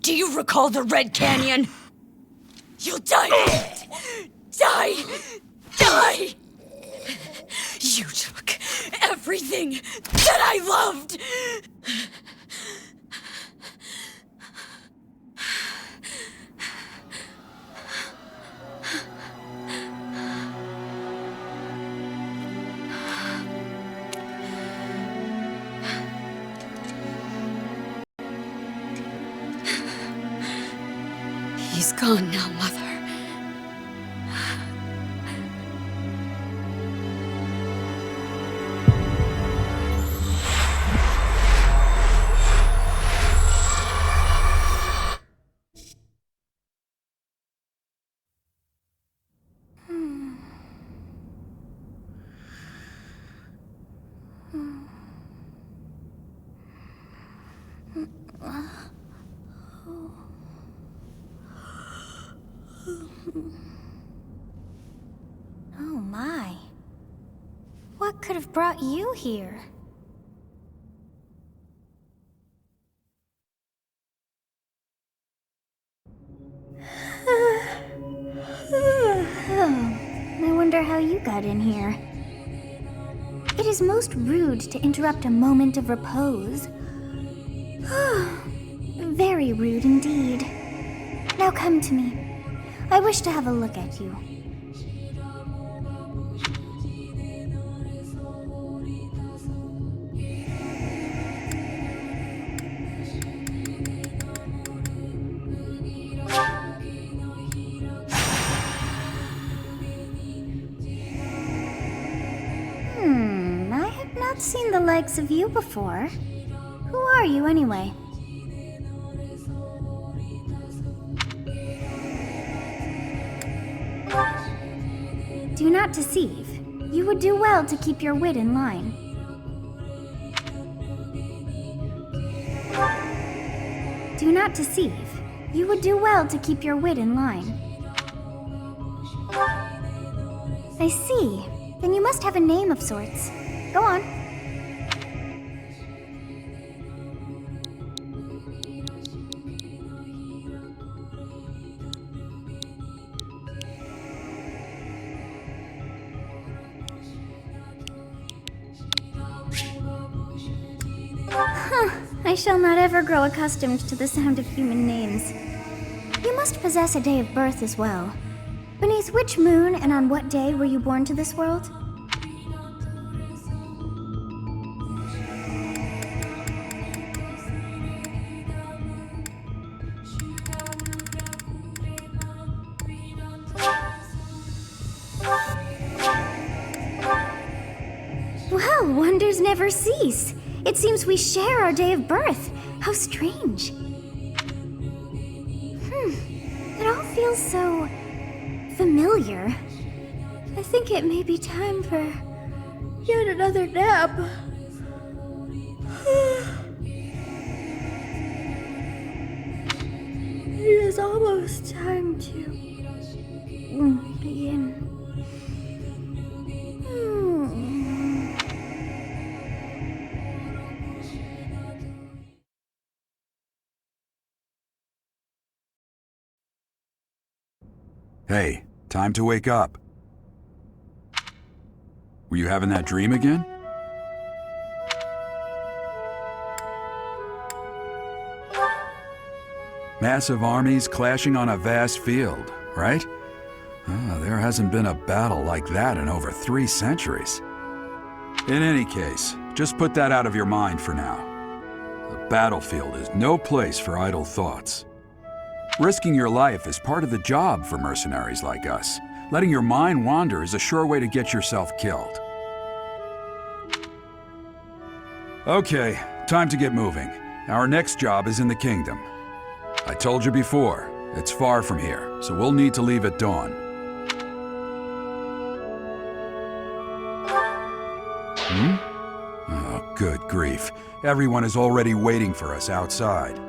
Do you recall the Red Canyon? You'll die! Die! Die! You took everything that I loved! He's gone now, Mother. Oh my. What could have brought you here? I wonder how you got in here. It is most rude to interrupt a moment of repose. Very rude indeed. Now come to me. I wish to have a look at you. I have not seen the likes of you before. Who are you anyway? Do not deceive. You would do well to keep your wit in line. Do not deceive. You would do well to keep your wit in line. I see. Then you must have a name of sorts. Go on. I shall not ever grow accustomed to the sound of human names. You must possess a day of birth as well. Beneath which moon and on what day were you born to this world? Well, wonders never cease. It seems we share our day of birth. How strange. It all feels so familiar. I think it may be time for yet another nap. It is almost time to begin. Hey, time to wake up. Were you having that dream again? Massive armies clashing on a vast field. right? There hasn't been a battle like that in over 3 centuries. In any case, just put that out of your mind for now. The battlefield is no place for idle thoughts. Risking your life is part of the job for mercenaries like us. Letting your mind wander is a sure way to get yourself killed. Okay, time to get moving. Our next job is in the kingdom. I told you before, it's far from here, so we'll need to leave at dawn. Oh, good grief. Everyone is already waiting for us outside.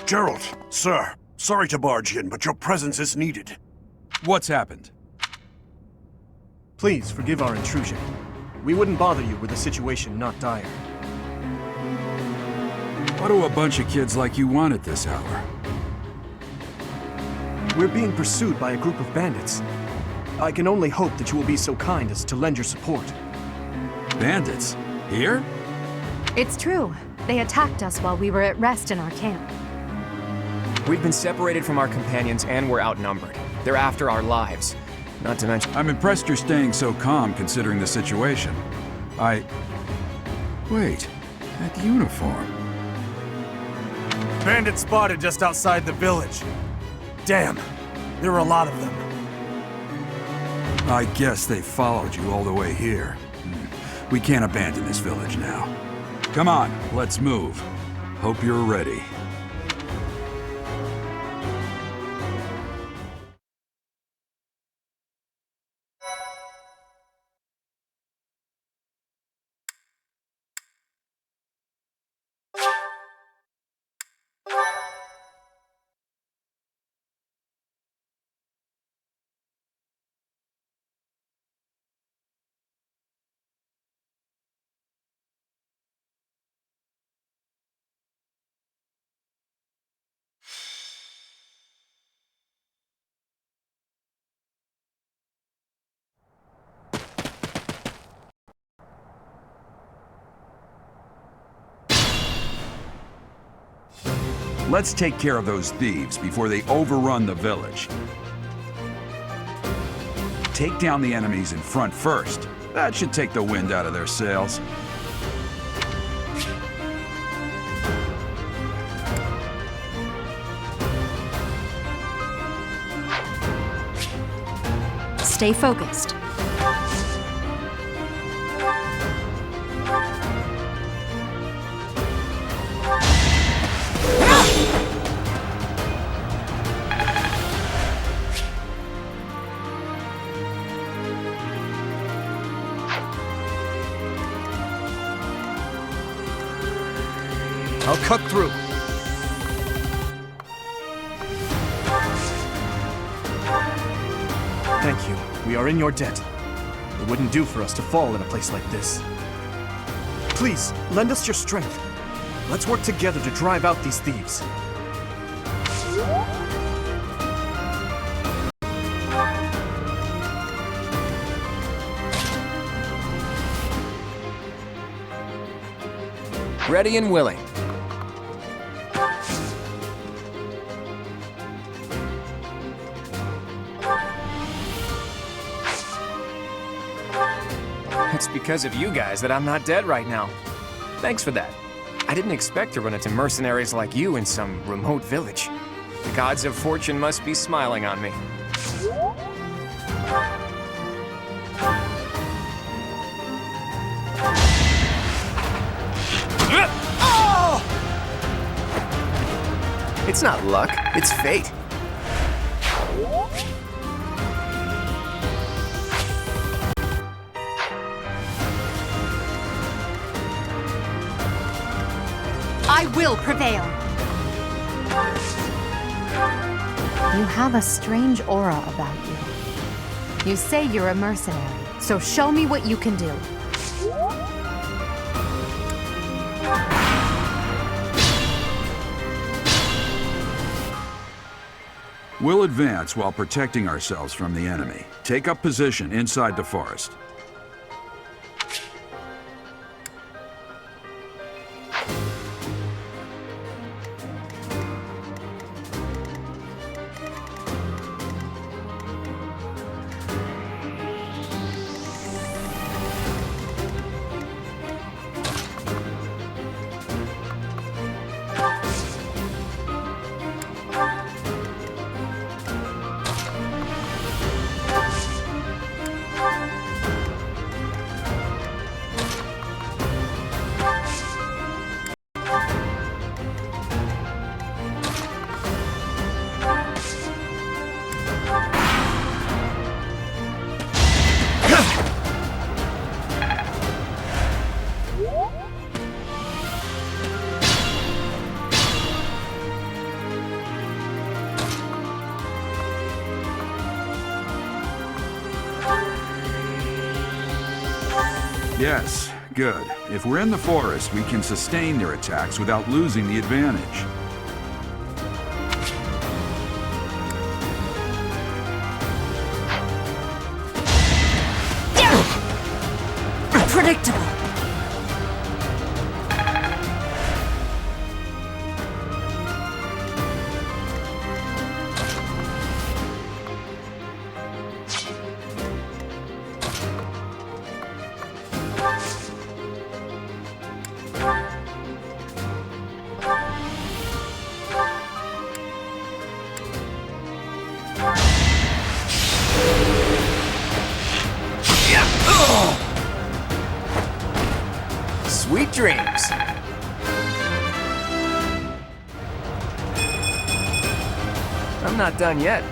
Gerald, sir, sorry to barge in, but your presence is needed. What's happened? Please forgive our intrusion. We wouldn't bother you were the situation not dire. What do a bunch of kids like you want at this hour? We're being pursued by a group of bandits. I can only hope that you will be so kind as to lend your support. Bandits? Here? It's true. They attacked us while we were at rest in our camp. We've been separated from our companions and we're outnumbered. They're after our lives. Not to mention... I'm impressed you're staying so calm considering the situation. Wait, that uniform. Bandits spotted just outside the village. Damn, there were a lot of them. I guess they followed you all the way here. We can't abandon this village now. Come on, let's move. Hope you're ready. Let's take care of those thieves before they overrun the village. Take down the enemies in front first. That should take the wind out of their sails. Stay focused. I'll cut through. Thank you. We are in your debt. It wouldn't do for us to fall in a place like this. Please, lend us your strength. Let's work together to drive out these thieves. Ready and willing. It's because of you guys that I'm not dead right now. Thanks for that. I didn't expect to run into mercenaries like you in some remote village. The gods of fortune must be smiling on me. It's not luck, it's fate. I will prevail. You have a strange aura about you. You say you're a mercenary, so show me what you can do. We'll advance while protecting ourselves from the enemy. Take up position inside the forest. Yes, good. If we're in the forest, we can sustain their attacks without losing the advantage. Predictable. Sweet dreams. I'm not done yet.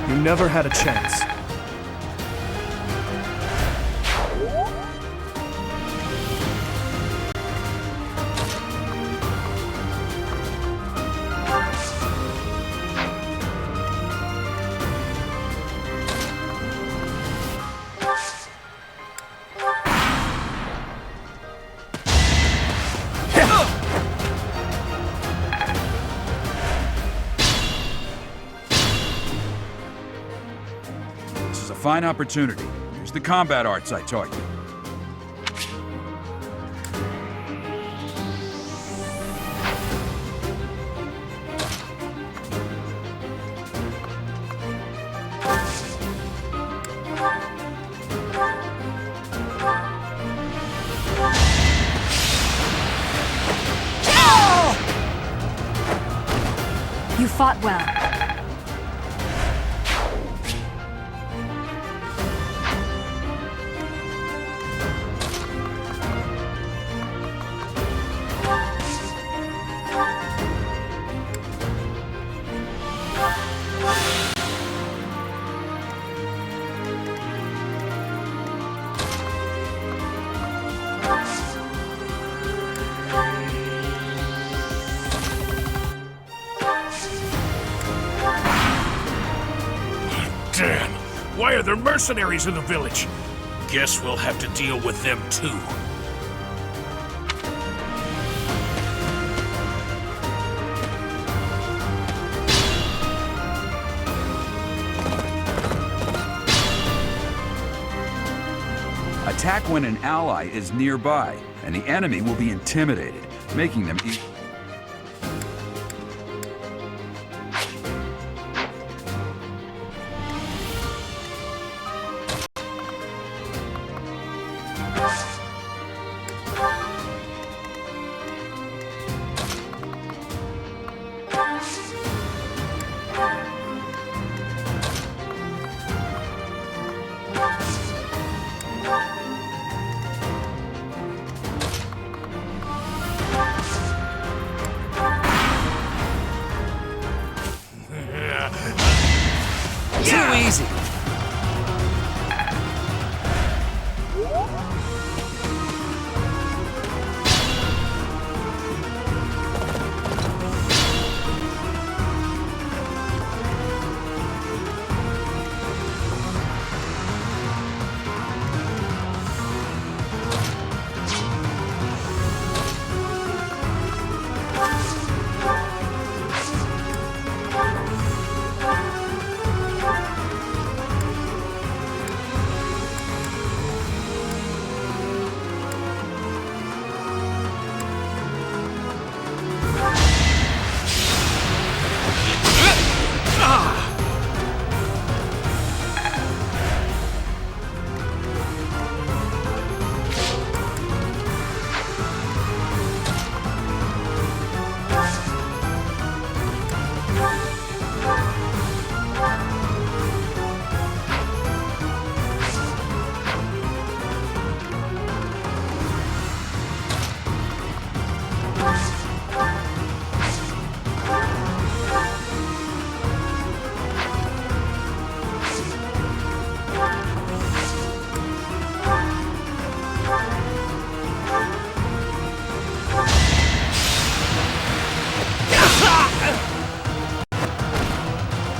You never had a chance. This is a fine opportunity. Use the combat arts I taught you. You fought well. Damn! Why are there mercenaries in the village? Guess we'll have to deal with them too. Attack when an ally is nearby, and the enemy will be intimidated, making them eat. Too easy.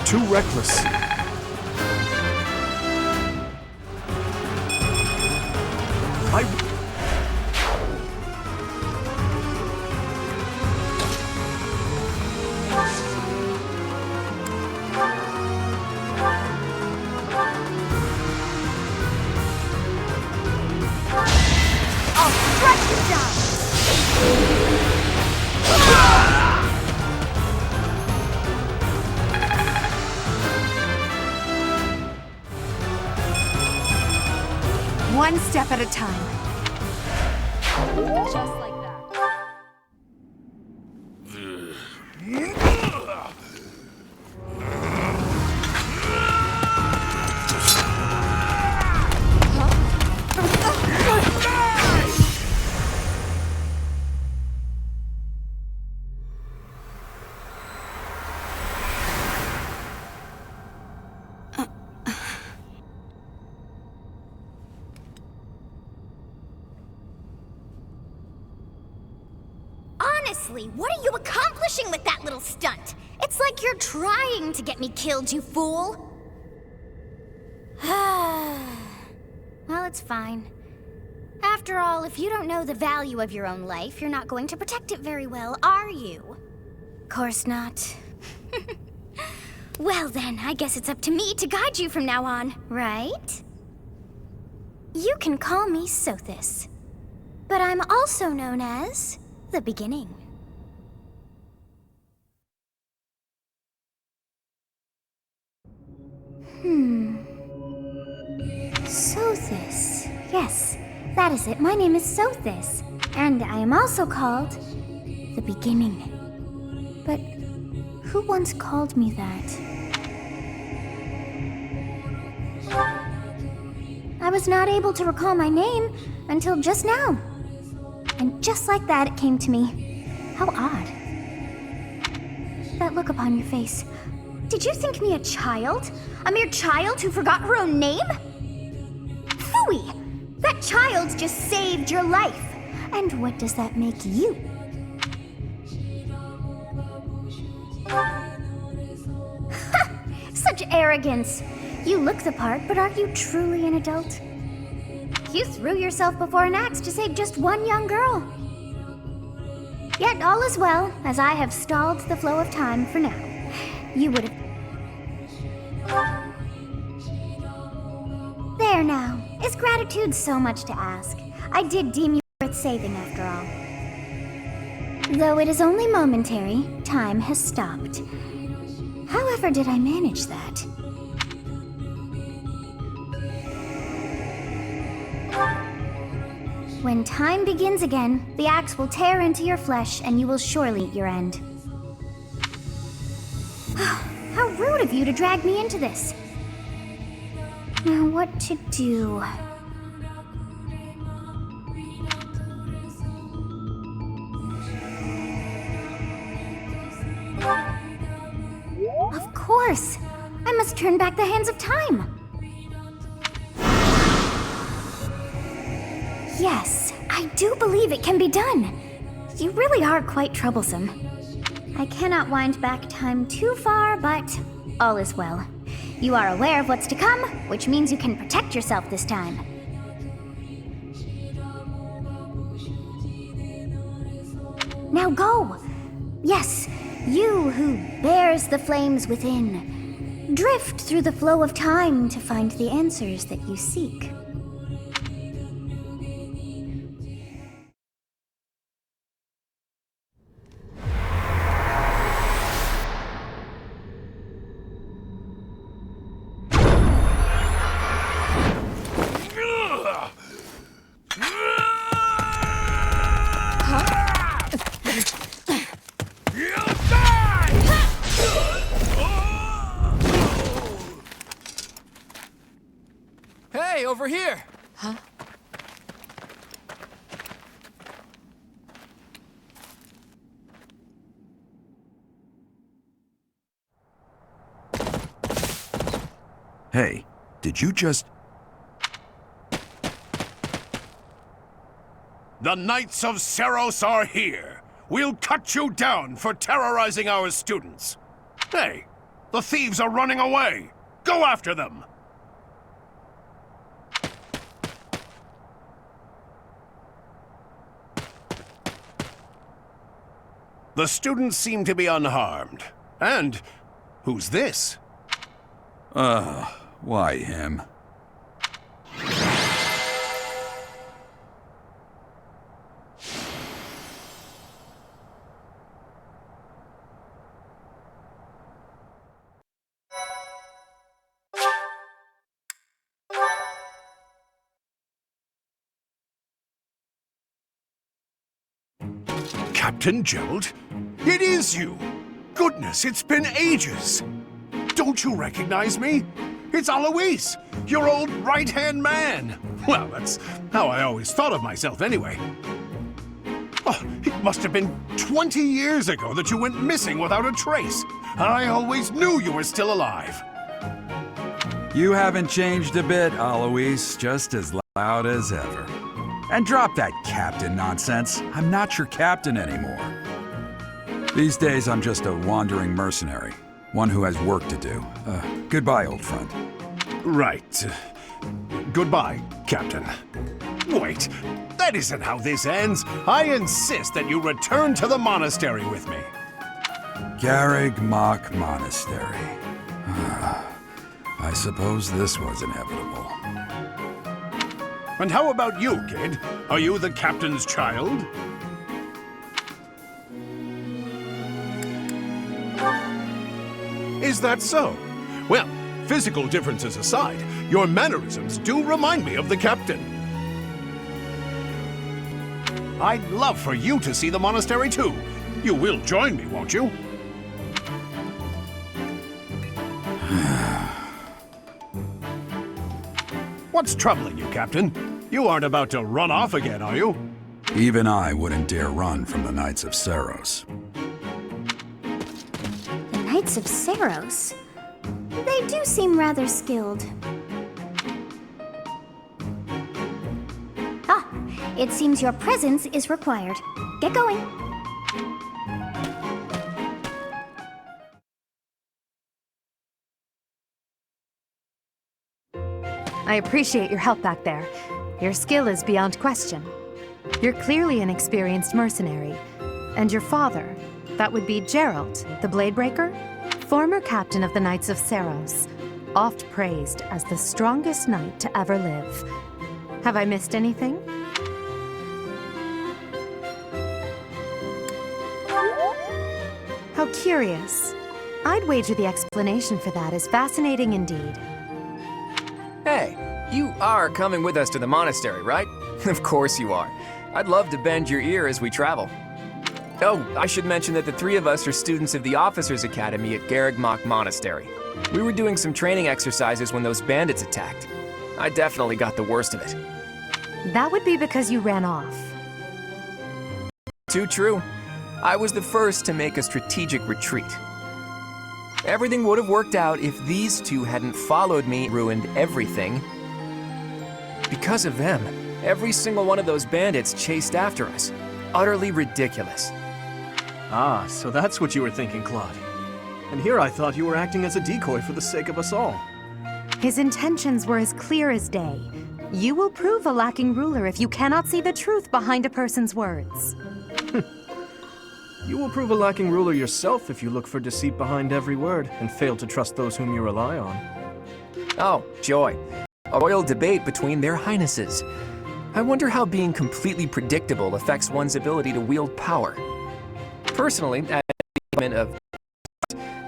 too reckless. I'll strike you down! One step at a time. Just like that. Honestly, what are you accomplishing with that little stunt? It's like you're trying to get me killed, you fool! Well, it's fine. After all, if you don't know the value of your own life, you're not going to protect it very well, are you? Course not. Well then, I guess it's up to me to guide you from now on, right? You can call me Sothis, but I'm also known as the Beginning. Sothis. Yes, that is it. My name is Sothis, and I am also called the Beginning. But who once called me that? I was not able to recall my name until just now. And just like that, it came to me. How odd. That look upon your face. Did you think me a child? A mere child who forgot her own name? Phooey! That child just saved your life. And what does that make you? Such arrogance. You look the part, but are you truly an adult? You threw yourself before an axe to save just one young girl. Yet all is well, as I have stalled the flow of time for now. You would have... There now. Is gratitude so much to ask? I did deem you worth saving after all. Though it is only momentary, time has stopped. However did I manage that? When time begins again, the axe will tear into your flesh and you will surely meet your end. How rude of you to drag me into this. Now what to do? Of course! I must turn back the hands of time! Yes, I do believe it can be done. You really are quite troublesome. I cannot wind back time too far, but all is well. You are aware of what's to come, which means you can protect yourself this time. Now go! Yes, you who bears the flames within. Drift through the flow of time to find the answers that you seek. Hey, over here! Huh? Hey, did you just... The Knights of Seros are here. We'll cut you down for terrorizing our students. Hey, The thieves are running away! Go after them! The students seem to be unharmed. And who's this? Why him? Captain Gerald? It is you! Goodness, it's been ages! Don't you recognize me? It's AleGiirl, your old right-hand man! Well, that's how I always thought of myself anyway. Oh, it must have been 20 years ago that you went missing without a trace. I always knew you were still alive. You haven't changed a bit, AleGiirl, just as loud as ever. And drop that captain nonsense. I'm not your captain anymore. These days, I'm just a wandering mercenary. One who has work to do. Goodbye, old friend. Right. Goodbye, Captain. Wait, that isn't how this ends. I insist that you return to the monastery with me. Garrig Mach Monastery. I suppose this was inevitable. And how about you, kid? Are you the captain's child? Is that so? Well, physical differences aside, your mannerisms do remind me of the captain. I'd love for you to see the monastery too. You will join me, won't you? What's troubling you, Captain? You aren't about to run off again, are you? Even I wouldn't dare run from the Knights of Seiros. The Knights of Seiros? They do seem rather skilled. Ah, it seems your presence is required. Get going. I appreciate your help back there. Your skill is beyond question. You're clearly an experienced mercenary. And your father, that would be Gerald, the Bladebreaker, former captain of the Knights of Seiros, oft praised as the strongest knight to ever live. Have I missed anything? How curious. I'd wager the explanation for that is fascinating indeed. Hey, you are coming with us to the monastery, right? Of course you are. I'd love to bend your ear as we travel. Oh, I should mention that the three of us are students of the Officers' Academy at Garrig Mach Monastery. We were doing some training exercises when those bandits attacked. I definitely got the worst of it. That would be because you ran off. Too true. I was the first to make a strategic retreat. Everything would have worked out if these two hadn't followed me and ruined everything. Because of them, every single one of those bandits chased after us. Utterly ridiculous. Ah, so that's what you were thinking, Claude. And here I thought you were acting as a decoy for the sake of us all. His intentions were as clear as day. You will prove a lacking ruler if you cannot see the truth behind a person's words. You will prove a lacking ruler yourself if you look for deceit behind every word and fail to trust those whom you rely on. Oh, joy. A royal debate between their highnesses. I wonder how being completely predictable affects one's ability to wield power. Personally, as a man of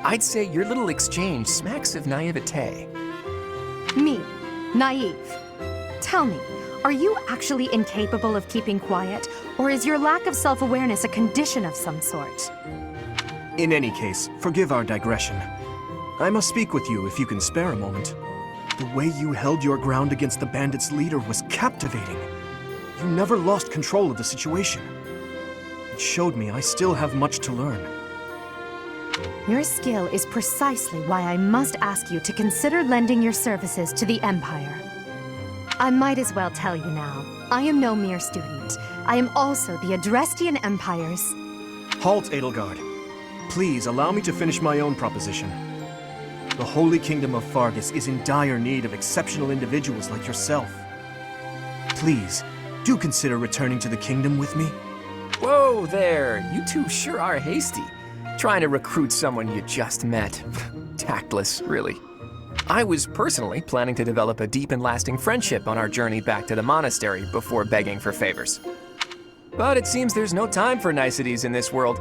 I'd say your little exchange smacks of naivete. Me, naive. Tell me, are you actually incapable of keeping quiet, or is your lack of self-awareness a condition of some sort? In any case, forgive our digression. I must speak with you if you can spare a moment. The way you held your ground against the bandits' leader was captivating. You never lost control of the situation. It showed me I still have much to learn. Your skill is precisely why I must ask you to consider lending your services to the Empire. I might as well tell you now, I am no mere student. I am also the Adrestian Empire's... Halt, Edelgard. Please allow me to finish my own proposition. The Holy Kingdom of Faerghus is in dire need of exceptional individuals like yourself. Please, do consider returning to the kingdom with me. Whoa there, you two sure are hasty. Trying to recruit someone you just met. Tactless, really. I was personally planning to develop a deep and lasting friendship on our journey back to the monastery before begging for favors. But it seems there's no time for niceties in this world.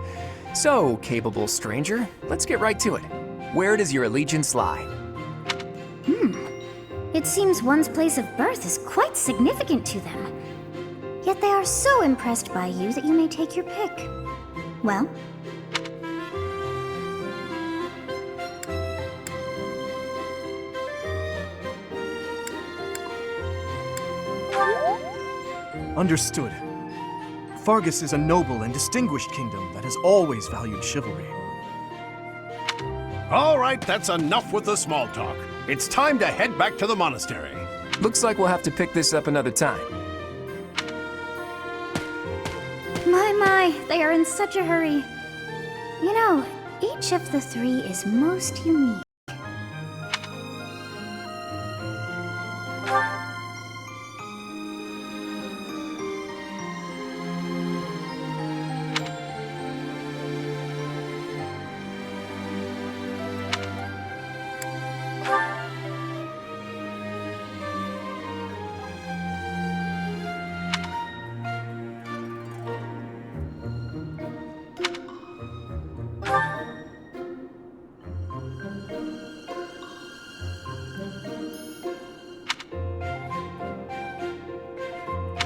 So, capable stranger, let's get right to it. Where does your allegiance lie? It seems one's place of birth is quite significant to them. Yet they are so impressed by you that you may take your pick. Well, understood. Faerghus is a noble and distinguished kingdom that has always valued chivalry. All right, that's enough with the small talk. It's time to head back to the monastery. Looks like we'll have to pick this up another time. my, they are in such a hurry. You know, each of the three is most unique.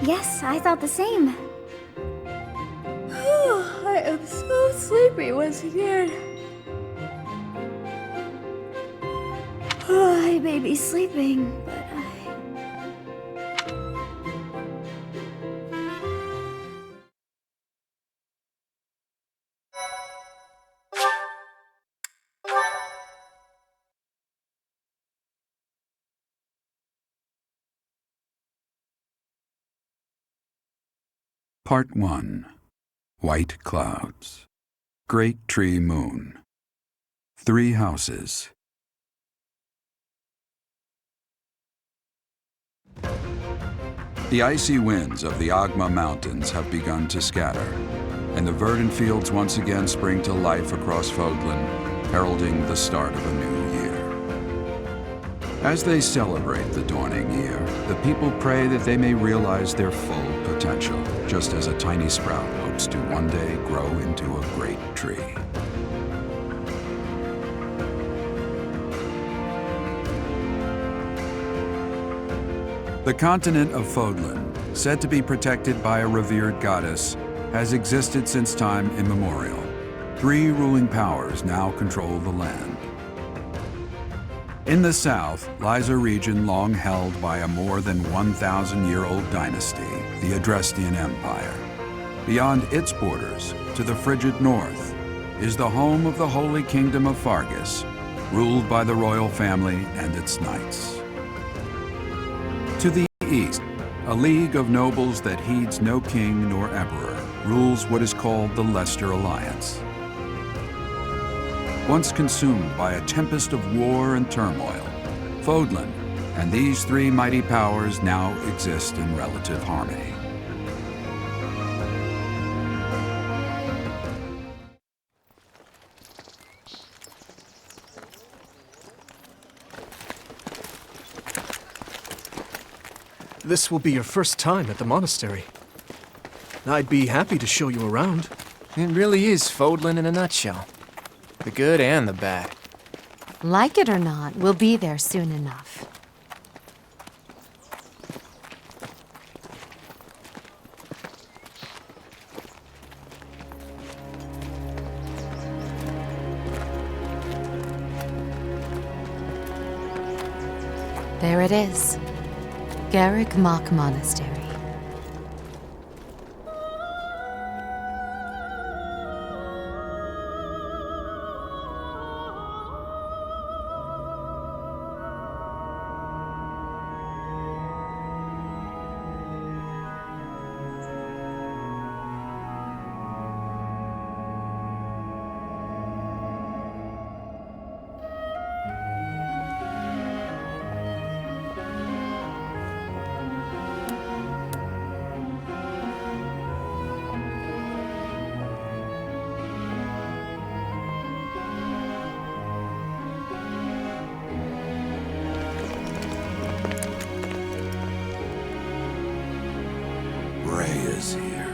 Yes, I thought the same. I am so sleepy once again. I may be sleeping, but Part 1. White Clouds. Great Tree Moon. 3 houses. The icy winds of the Agma Mountains have begun to scatter, and the verdant fields once again spring to life across Fodlan, heralding the start of a new year. As they celebrate the dawning year, the people pray that they may realize their full potential, just as a tiny sprout hopes to one day grow into a great tree. The continent of Fodlan, said to be protected by a revered goddess, has existed since time immemorial. 3 ruling powers now control the land. In the south lies a region long held by a more than 1,000-year-old dynasty, the Adrestian Empire. Beyond its borders, to the frigid north, is the home of the Holy Kingdom of Faerghus, ruled by the royal family and its knights. To the east, a league of nobles that heeds no king nor emperor rules what is called the Leicester Alliance. Once consumed by a tempest of war and turmoil, Fodlan and these 3 mighty powers now exist in relative harmony. This will be your first time at the monastery. I'd be happy to show you around. It really is Fodlan in a nutshell. The good and the bad. Like it or not, we'll be there soon enough. There it is. AleGiirl Monastery. is here.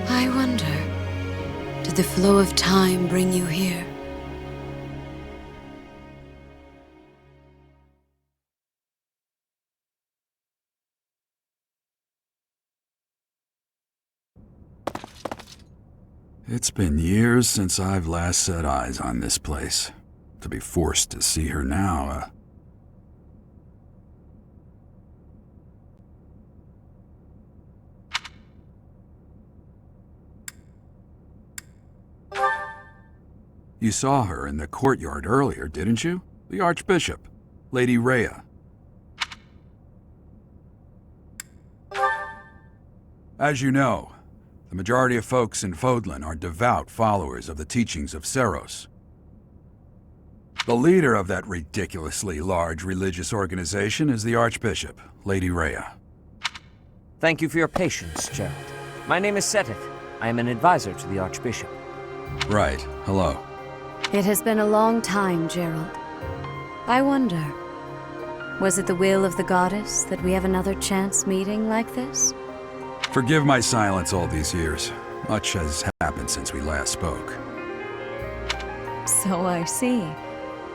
I wonder, did the flow of time bring you here? It's been years since I've last set eyes on this place. To be forced to see her now, You saw her in the courtyard earlier, didn't you? The Archbishop, Lady Rhea. As you know, the majority of folks in Fodlan are devout followers of the teachings of Seiros. The leader of that ridiculously large religious organization is the Archbishop, Lady Rhea. Thank you for your patience, Gerald. My name is Seteth. I am an advisor to the Archbishop. Right. Hello. It has been a long time, Gerald. I wonder, was it the will of the goddess that we have another chance meeting like this? Forgive my silence all these years. Much has happened since we last spoke. So I see.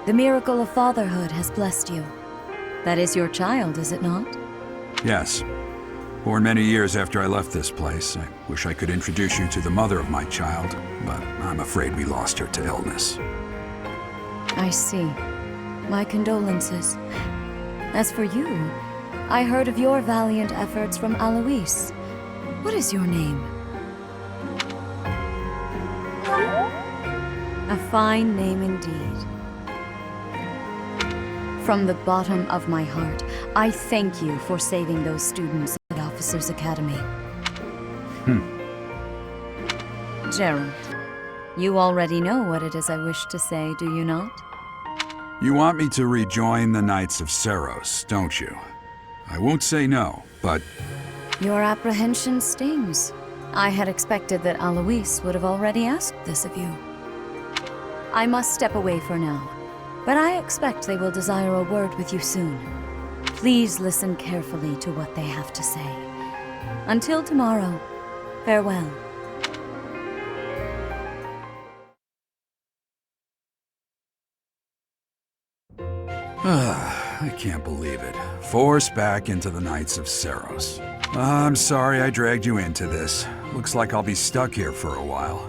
The miracle of fatherhood has blessed you. That is your child, is it not? Yes. Born many years after I left this place, I wish I could introduce you to the mother of my child, but I'm afraid we lost her to illness. I see. My condolences. As for you, I heard of your valiant efforts from AleGiirl. What is your name? A fine name indeed. From the bottom of my heart, I thank you for saving those students at Officers Academy. Gerald, you already know what it is I wish to say, do you not? You want me to rejoin the Knights of Seiros, don't you? I won't say no, but... Your apprehension stings. I had expected that AleGiirl would have already asked this of you. I must step away for now, but I expect they will desire a word with you soon. Please listen carefully to what they have to say. Until tomorrow, farewell. I can't believe it. Forced back into the Knights of Seiros. I'm sorry I dragged you into this. Looks like I'll be stuck here for a while.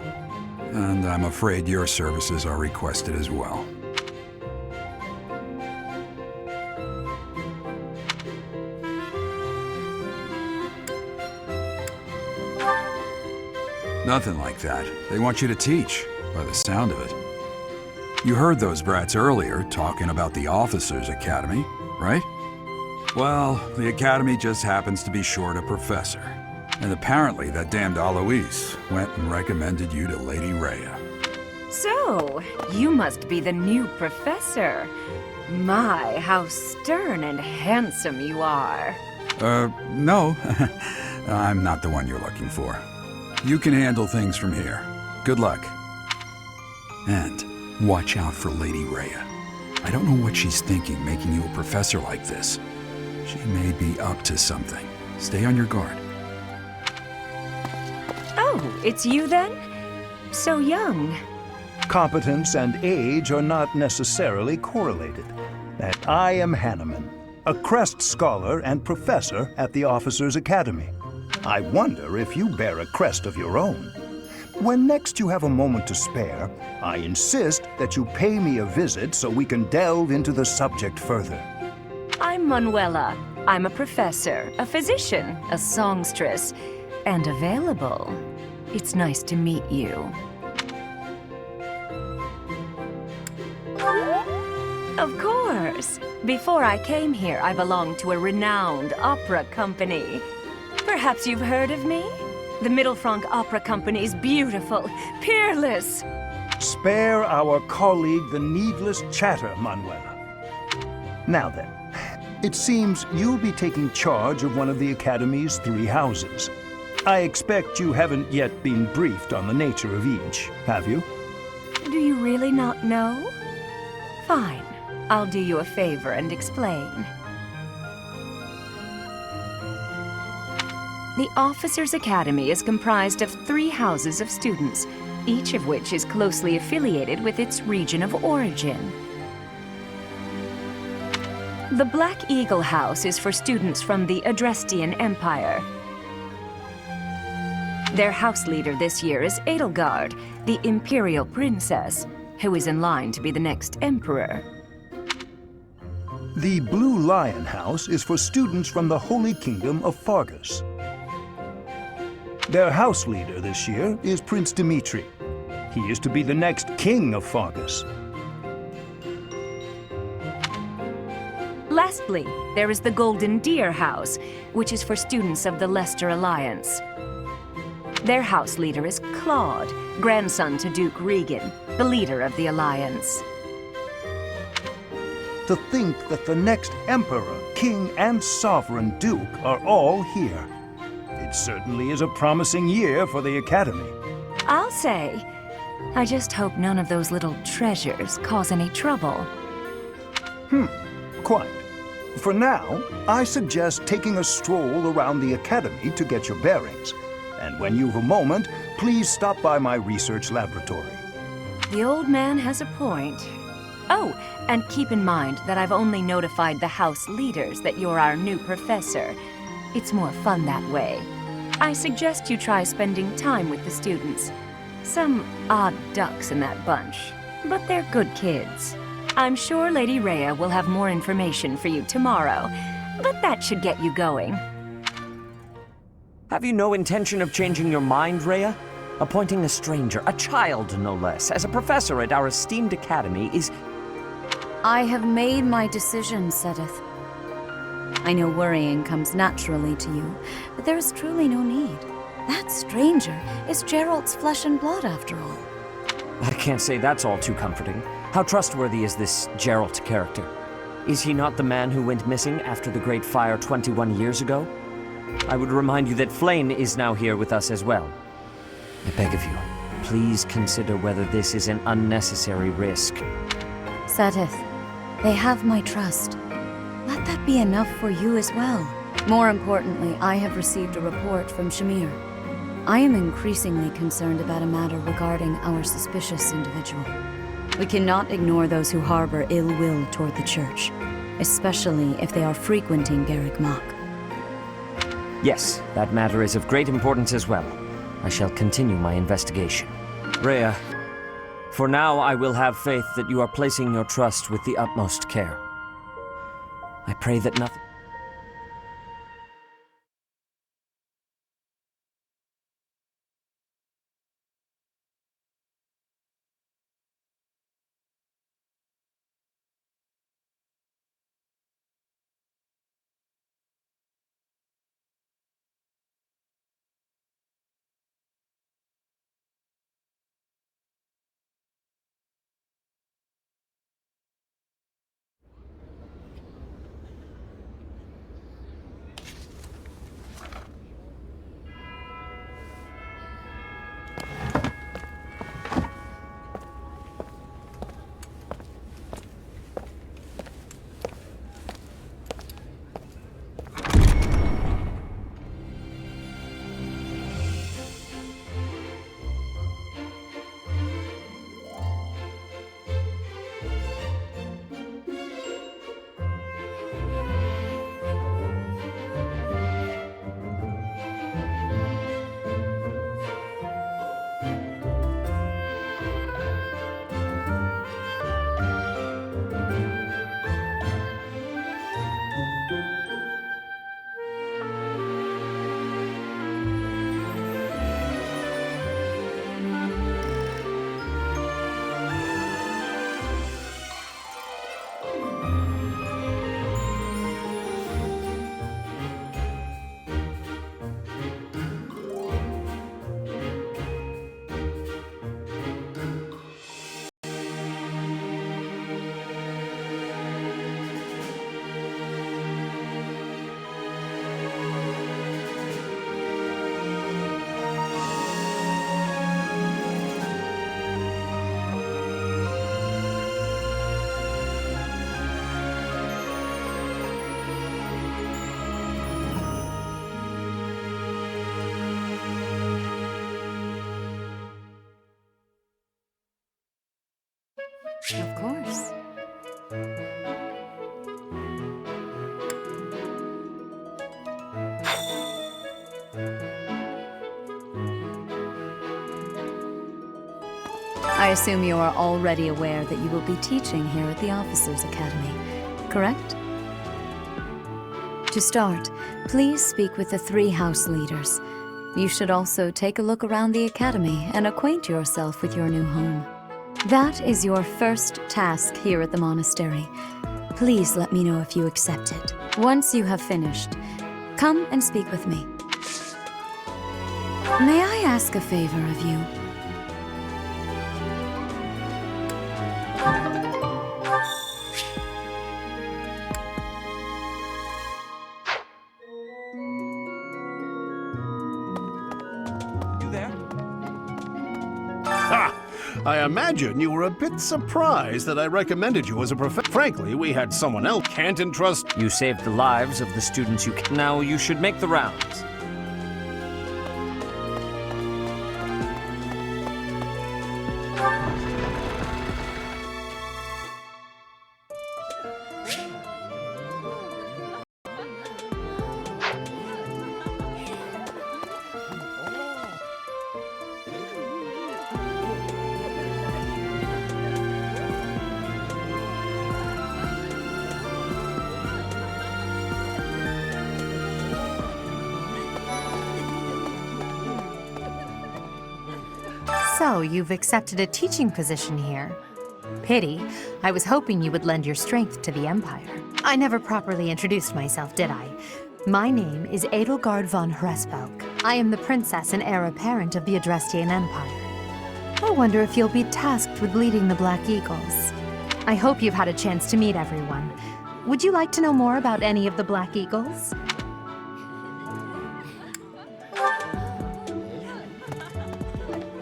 And I'm afraid your services are requested as well. Nothing like that. They want you to teach, by the sound of it. You heard those brats earlier talking about the Officers Academy, right? Well, the Academy just happens to be short a professor. And apparently that damned AleGiirl went and recommended you to Lady Rhea. So, you must be the new professor. My, how stern and handsome you are. No. I'm not the one you're looking for. You can handle things from here. Good luck. And watch out for Lady Rhea. I don't know what she's thinking making you a professor like this. She may be up to something. Stay on your guard. Oh, it's you then? So young. Competence and age are not necessarily correlated. And I am Hanneman, a Crest Scholar and Professor at the Officers Academy. I wonder if you bear a crest of your own. When next you have a moment to spare, I insist that you pay me a visit so we can delve into the subject further. I'm Manuela. I'm a professor, a physician, a songstress, and available. It's nice to meet you. Of course. Before I came here, I belonged to a renowned opera company. Perhaps you've heard of me? The Middlefranc Opera Company is beautiful, peerless. Spare our colleague the needless chatter, Manuela. Now then, it seems you'll be taking charge of one of the Academy's 3 houses. I expect you haven't yet been briefed on the nature of each, have you? Do you really not know? Fine. I'll do you a favor and explain. The Officers' Academy is comprised of 3 houses of students, each of which is closely affiliated with its region of origin. The Black Eagle House is for students from the Adrestian Empire. Their house leader this year is AleGiirl, the Imperial Princess, who is in line to be the next Emperor. The Blue Lion House is for students from the Holy Kingdom of Faerghus. Their house leader this year is Prince Dimitri. He is to be the next king of Faerghus. Lastly, there is the Golden Deer House, which is for students of the Leicester Alliance. Their house leader is Claude, grandson to Duke Regan, the leader of the Alliance. To think that the next emperor, king, and sovereign duke are all here. It certainly is a promising year for the Academy. I'll say. I just hope none of those little treasures cause any trouble. Quite. For now, I suggest taking a stroll around the Academy to get your bearings. And when you've a moment, please stop by my research laboratory. The old man has a point. Oh, and keep in mind that I've only notified the house leaders that you're our new professor. It's more fun that way. I suggest you try spending time with the students. Some odd ducks in that bunch, but they're good kids. I'm sure Lady Rhea will have more information for you tomorrow, but that should get you going. Have you no intention of changing your mind, Rhea? Appointing a stranger, a child no less, as a professor at our esteemed academy is... I have made my decision, Sedith. I know worrying comes naturally to you, but there is truly no need. That stranger is Geralt's flesh and blood, after all. I can't say that's all too comforting. How trustworthy is this Geralt character? Is he not the man who went missing after the Great Fire 21 years ago? I would remind you that Flayn is now here with us as well. I beg of you, please consider whether this is an unnecessary risk. Sedith, they have my trust. Let that be enough for you as well. More importantly, I have received a report from Shamir. I am increasingly concerned about a matter regarding our suspicious individual. We cannot ignore those who harbor ill will toward the Church, especially if they are frequenting Garreg Mach. Yes, that matter is of great importance as well. I shall continue my investigation. Rhea, for now I will have faith that you are placing your trust with the utmost care. I pray that nothing... I assume you are already aware that you will be teaching here at the Officers' Academy, correct? To start, please speak with the 3 house leaders. You should also take a look around the academy and acquaint yourself with your new home. That is your first task here at the monastery. Please let me know if you accept it. Once you have finished, come and speak with me. May I ask a favor of you? I imagine you were a bit surprised that I recommended you as a professor. Frankly, we had someone else. Can't entrust. You saved the lives of the students you... Now you should make the rounds. So, you've accepted a teaching position here. Pity. I was hoping you would lend your strength to the Empire. I never properly introduced myself, did I? My name is AleGiirl von Hresvelk. I am the princess and heir apparent of the Adrestian Empire. I wonder if you'll be tasked with leading the Black Eagles. I hope you've had a chance to meet everyone. Would you like to know more about any of the Black Eagles?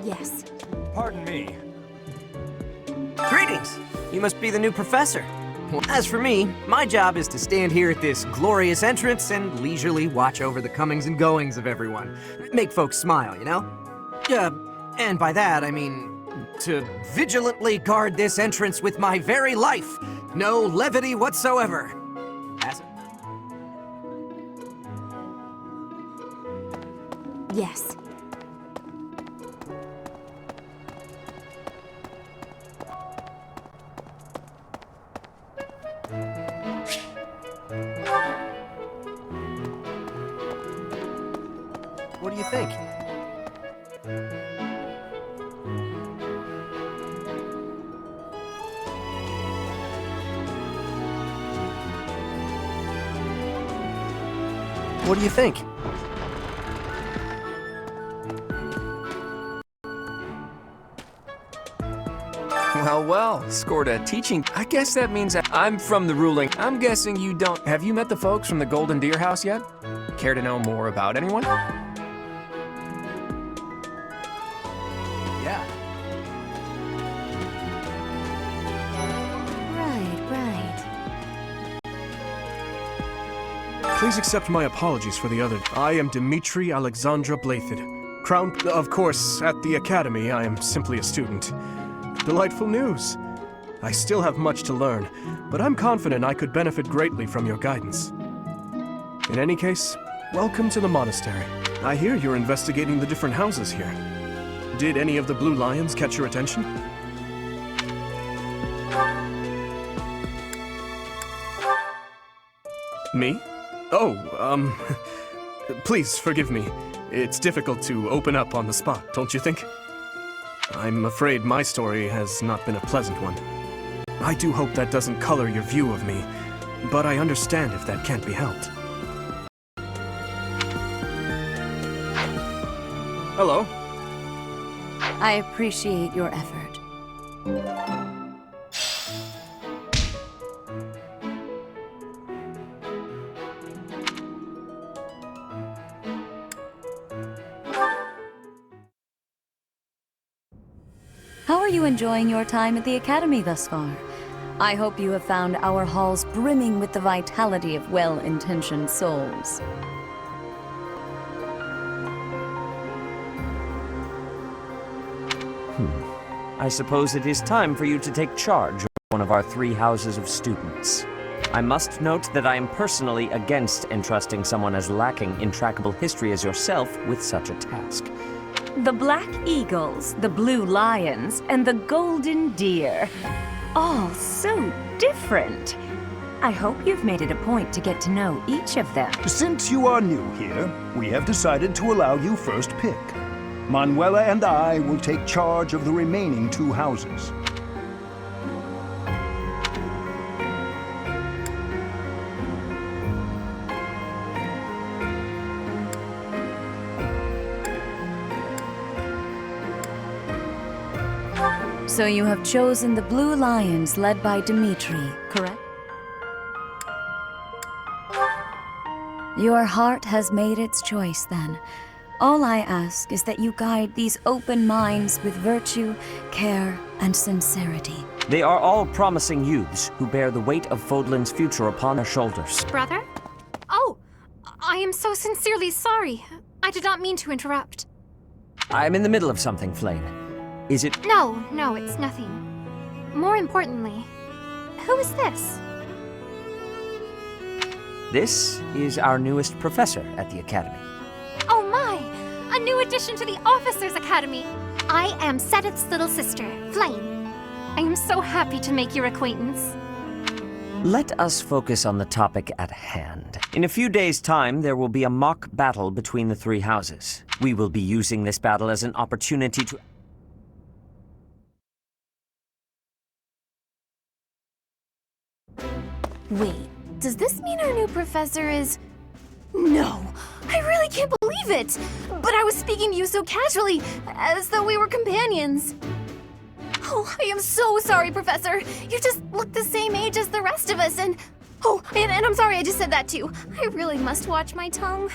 Yes. Pardon me. Greetings! You must be the new professor. Well, as for me, my job is to stand here at this glorious entrance and leisurely watch over the comings and goings of everyone. Make folks smile, you know? And by that, I mean to vigilantly guard this entrance with my very life. No levity whatsoever. Yes. What do you think? What do you think? Well, scored a teaching. I guess that means I'm from the ruling. I'm guessing you don't. Have you met the folks from the Golden Deer House yet? Care to know more about anyone? Yeah. Right. Please accept my apologies for the other. I am Dimitri Alexandra Byleth. Crowned, of course, at the Academy. I am simply a student. Delightful news. I still have much to learn, but I'm confident I could benefit greatly from your guidance. In any case, welcome to the monastery. I hear you're investigating the different houses here. Did any of the blue lions catch your attention? Me? Oh, please forgive me. It's difficult to open up on the spot, don't you think? I'm afraid my story has not been a pleasant one. I do hope that doesn't color your view of me, but I understand if that can't be helped. Hello. I appreciate your effort. How are you enjoying your time at the Academy thus far? I hope you have found our halls brimming with the vitality of well-intentioned souls. I suppose it is time for you to take charge of one of our 3 houses of students. I must note that I am personally against entrusting someone as lacking in trackable history as yourself with such a task. The black eagles, the blue lions, and the golden deer. All so different. I hope you've made it a point to get to know each of them. Since you are new here, we have decided to allow you first pick. Manuela and I will take charge of the remaining 2 houses. So you have chosen the Blue Lions led by Dimitri, correct? Your heart has made its choice then. All I ask is that you guide these open minds with virtue, care, and sincerity. They are all promising youths who bear the weight of Fodlan's future upon their shoulders. Brother? Oh, I am so sincerely sorry. I did not mean to interrupt. I'm in the middle of something, Flame. Is it... No, it's nothing. More importantly, who is this? This is our newest professor at the Academy. Oh my! A new addition to the Officers' Academy! I am Sedith's little sister, Flame. I am so happy to make your acquaintance. Let us focus on the topic at hand. In a few days' time, there will be a mock battle between the 3 houses. We will be using this battle as an opportunity to... Wait, does this mean our new professor is... No, I really can't believe it! But I was speaking to you so casually, as though we were companions. Oh, I am so sorry, Professor. You just look the same age as the rest of us, and... Oh, and I'm sorry I just said that too. I really must watch my tongue.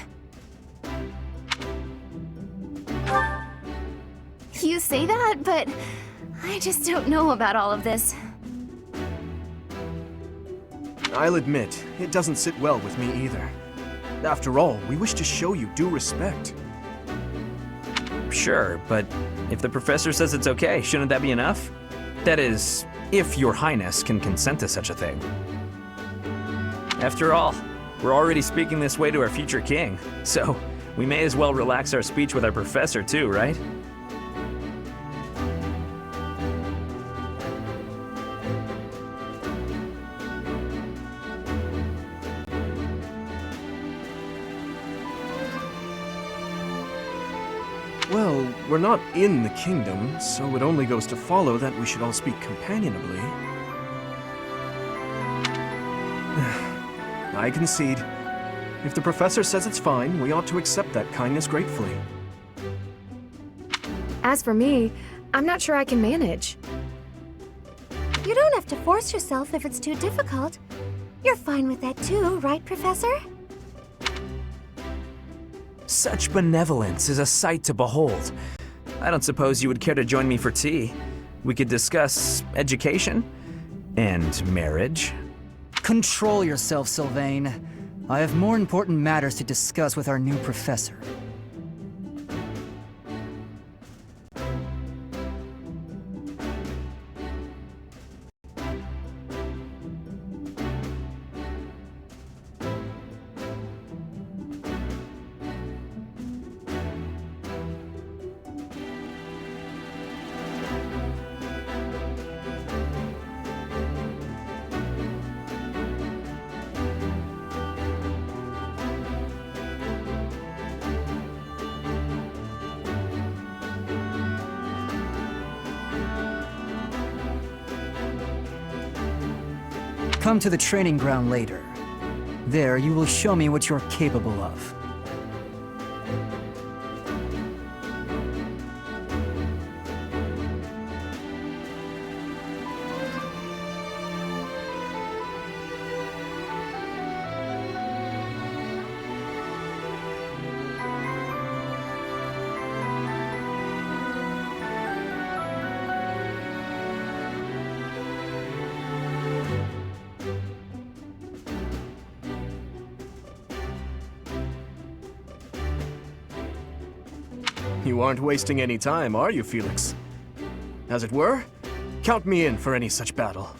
You say that, but I just don't know about all of this. I'll admit, it doesn't sit well with me either. After all, we wish to show you due respect. Sure, but if the professor says it's okay, shouldn't that be enough? That is, if your highness can consent to such a thing. After all, we're already speaking this way to our future king, so we may as well relax our speech with our professor too, right? Well, we're not in the kingdom, so it only goes to follow that we should all speak companionably. I concede. If the professor says it's fine, we ought to accept that kindness gratefully. As for me, I'm not sure I can manage. You don't have to force yourself if it's too difficult. You're fine with that too, right, Professor? Such benevolence is a sight to behold. I don't suppose you would care to join me for tea. We could discuss education and marriage. Control yourself, Sylvain. I have more important matters to discuss with our new professor. Come to the training ground later. There, you will show me what you're capable of. You aren't wasting any time, are you, Felix? As it were, count me in for any such battle.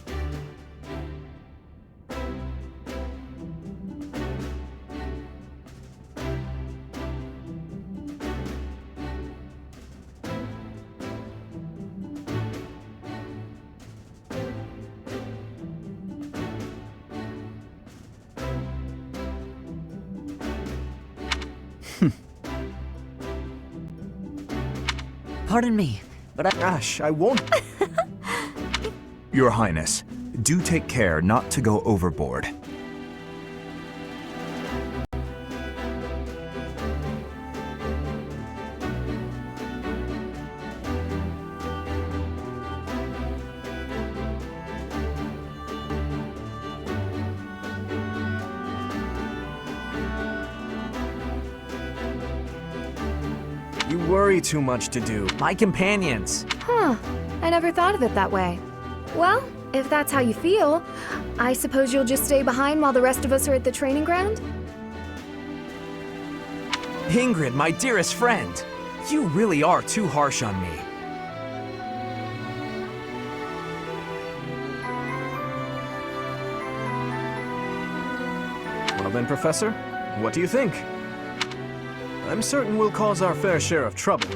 Pardon me, but Ash, I won't. Your Highness, do take care not to go overboard. You worry too much to do. My companions. Huh. I never thought of it that way. Well, if that's how you feel, I suppose you'll just stay behind while the rest of us are at the training ground? Ingrid, my dearest friend. You really are too harsh on me. Well then, Professor, what do you think? I'm certain we'll cause our fair share of trouble.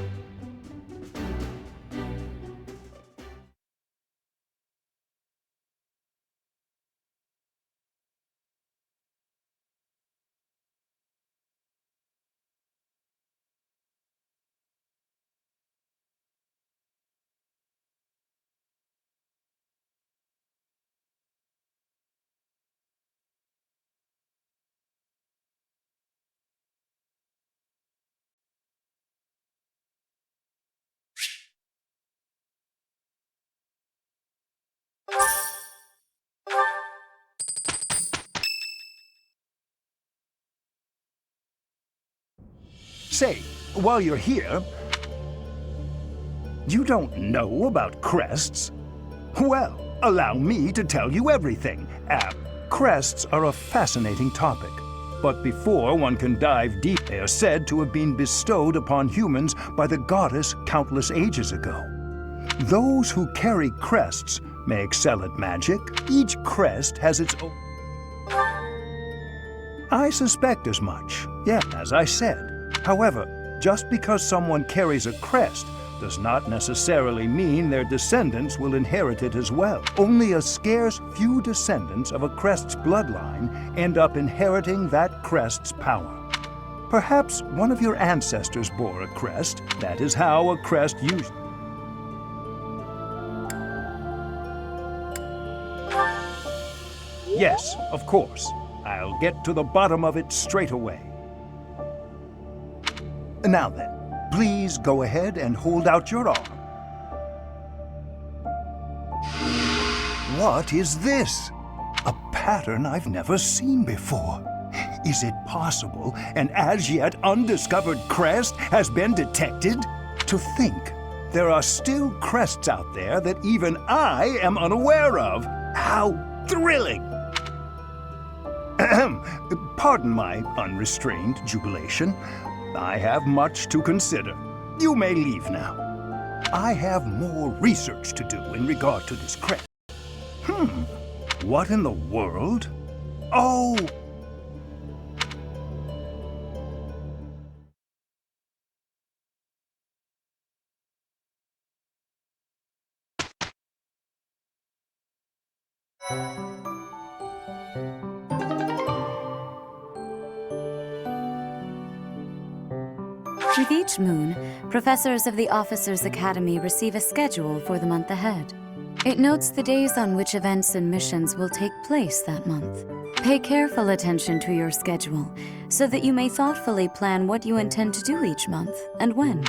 Say, while you're here, you don't know about crests? Well, allow me to tell you everything. Crests are a fascinating topic. But before one can dive deep, they are said to have been bestowed upon humans by the goddess countless ages ago. Those who carry crests may excel at magic. Each crest has its own... I suspect as much, yeah, as I said. However, just because someone carries a crest does not necessarily mean their descendants will inherit it as well. Only a scarce few descendants of a crest's bloodline end up inheriting that crest's power. Perhaps one of your ancestors bore a crest. That is how a crest usually... Yes, of course. I'll get to the bottom of it straight away. Now then, please go ahead and hold out your arm. What is this? A pattern I've never seen before. Is it possible an as yet undiscovered crest has been detected? To think, there are still crests out there that even I am unaware of. How thrilling! Pardon my unrestrained jubilation. I have much to consider. You may leave now. I have more research to do in regard to this crest. What in the world? Oh! With each moon, professors of the Officers' Academy receive a schedule for the month ahead. It notes the days on which events and missions will take place that month. Pay careful attention to your schedule, so that you may thoughtfully plan what you intend to do each month and when.